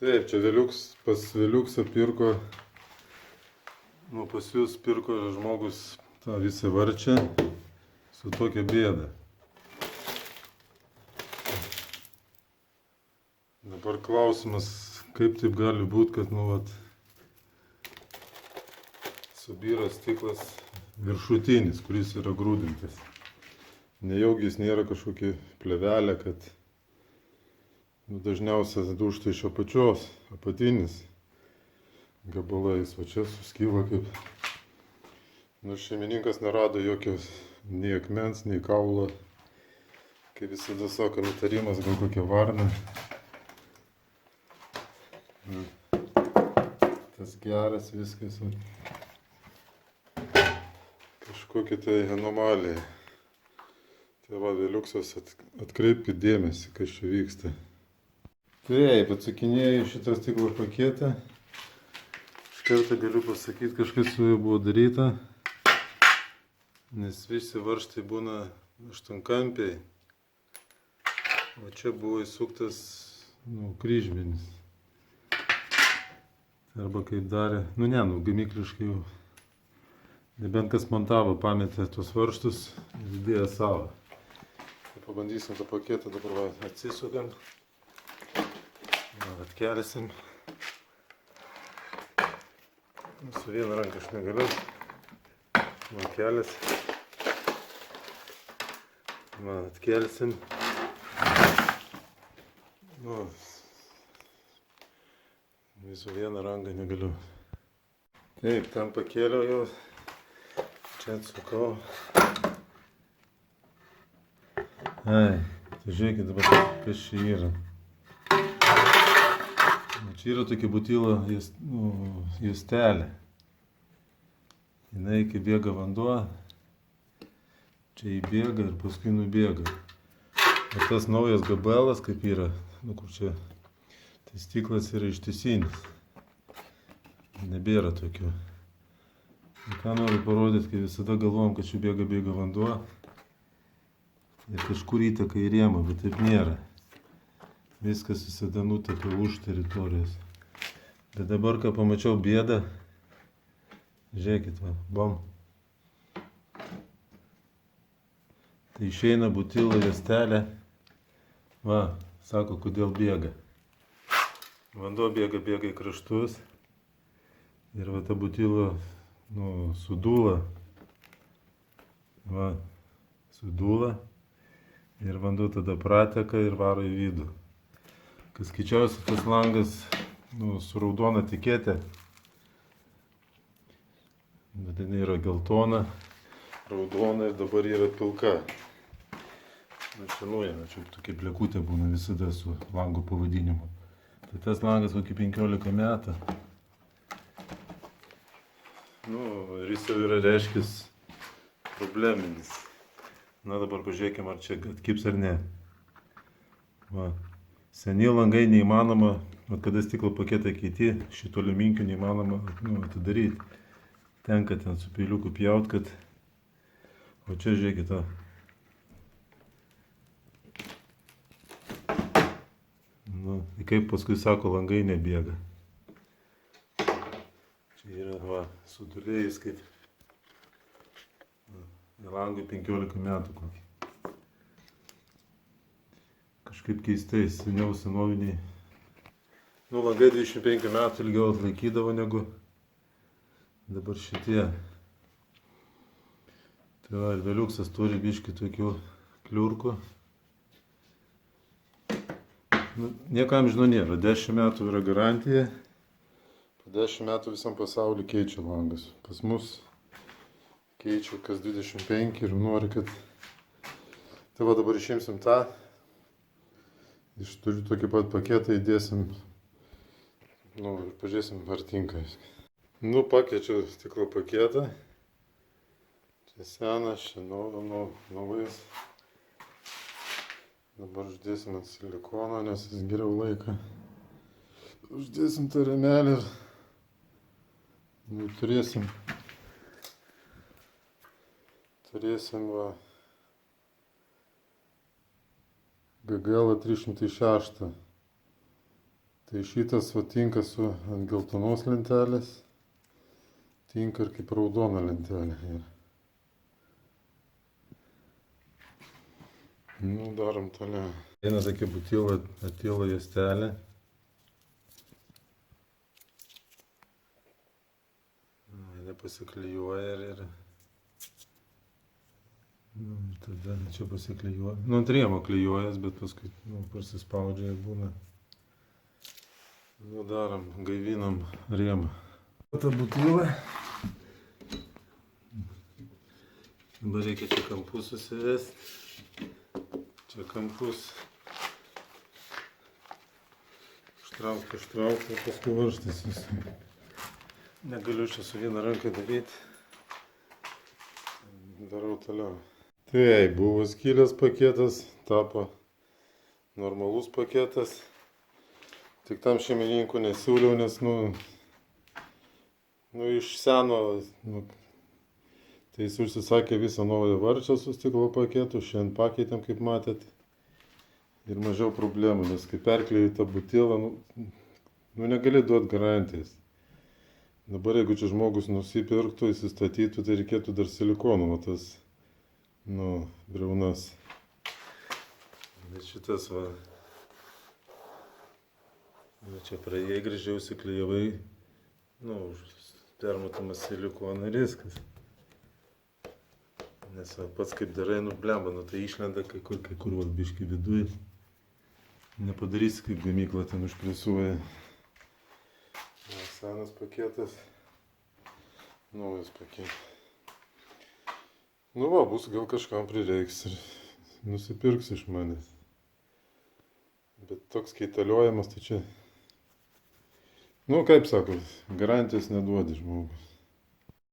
Taip, čia pas Veliuksą pirko, pas jūs pirko žmogus tą visą varčią su tokia bėda. Dabar klausimas, kaip taip gali būti, kad, subyra stiklas viršutinis, kuris yra grūdintis. Nejaugi jis nėra kažkokia plevelė, kad dažniausiai dūžta iš apačios, apatinis gabalais, o čia suskyla kaip. Nors šeimininkas nerado jokios nei akmens, nei kaulo. Kaip visada sako, nutarimas gal kokia varna. Tas geras viskas. Kažkokia tai anomalija. Tai va, Veliuksas, atkreipkite dėmesį, kas čia vyksta. Taip, atsakinėjau šitą stiklo paketą. Iš karto galiu pasakyti, kažkas su juo buvo daryta. Nes visi varžtai būna aštuonkampiai. O čia buvo įsuktas kryžminis. Arba kaip darė, gamykliškai jau. Nebent kas montavo, pametė tuos varžtus ir įdėjo savo. Tai pabandysim tą paketą dabar atsisukant. Atkelsim. Su viena ranka aš negaliu. Kelias. Atkelsim. Visų vieną ranką negaliu. Taip, ten pakėliau jau. Čia atsukau. Tai žiūrėkit dabar, kas čia yra. Čia yra tokia butilo juostelė. Jinai, kai bėga vanduo, čia įbėga ir paskui nubėga. O tas naujas gabalas, kaip yra, kur čia, tai stiklas yra ištisinis. Nebėra tokio. Ir ką noriu parodyti, kai visada galvom, kad čia bėga vanduo. Ir kažkur įteka į rėmą, bet taip nėra. Viskas visada nuteka už teritorijos. Bet dabar, kai pamačiau bėdą, žiūrėkit, bom. Tai išeina butilo juostelė. Sako, kodėl bėga. Vanduo bėga į kraštus. Ir ta butilo, sudūla. Sudūla. Ir vanduo tada prateka ir varo į vidų. Kas skaičiausia, tas langas su raudona etiketė. Bet jinai yra geltona, raudona ir dabar yra pilka. Čia tokia blekutė būna visada su lango pavadinimu. Tai tas langas kokį 15 metų. Ir jis jau yra reiškis probleminis. Dabar pažiūrėkime, ar čia atkips ar ne. Seni langai neįmanoma, kada stiklo paketą keiti, šito aliuminio neįmanoma atidaryti. Tenka ten su peiliuku pjaut, kad... O čia žiūrėkit, kaip paskui sako, langai nebėga. Čia yra, sudulėjus kaip... Langui 15 metų kokį. Kažkaip keistai, senoviniai. Langai 25 metų ilgiau atlaikydavo negu dabar šitie. Tai ir Veliuksas turi biškį tokių kliurkų. Niekam žino nėra, 10 metų yra garantija. Po 10 metų visam pasauliu keičia langus. Pas mus keičiu kas 25 ir nori, kad... Tai dabar išimsim tą. Turiu tokį pat paketą, įdėsim, ir pažiūrėsim, ar tinka. Pakeičiau stiklo paketą. Čia senas, čia naujas. Dabar uždėsim ant silikono, nes jis geriau laika. Uždėsim tą rėmelį ir turėsim GGL 306. Tai šitas va tinka su ant geltonos lentelės, tinka ir kaip raudona lentelė. Ir. Nu, darom toliau. Eina tokia butila atilo juostelė. Jinai pasiklijuoja ir nu, ir tada čia pasiklijuoja. Nu, ant rėmo klijuojas, bet paskui prasispaudžia ir būna. Nu, darom, gaivinam rėmą. Ta butila. Dabar reikia čia kampus susivesti. Čia kampus. Ištraukti, paskui varžtis visai. Negaliu čia su viena ranka daryti. Darau toliau. Tai buvo skylės paketas, tapo normalus paketas. Tik tam šeimininkų nesiūliau, nes iš seno, tai jis užsisakė visą naują varčią su stiklo paketu, šiandien pakeitėm, kaip matėt. Ir mažiau problemų, nes kai perklijai tą butilą, negali duoti garantijas. Dabar jeigu čia žmogus nusipirktų, įsistatytų, tai reikėtų dar silikonų, tas, briaunas. Bet šitas va, čia praėjai gražiau įsiklijavai, permatomas silikoną ir viskas. Nes va, pats kaip darai, blemba, tai išlenda kai kur va, biški viduj. Nepadarysi, kaip gamykla ten užpresuoja. Senas paketas, naujas paketas. Nu va, bus gal kažkam prireiks ir nusipirks iš manęs. Bet toks kaitaliojimas, tai čia, kaip sako, garantijos neduodi žmogus.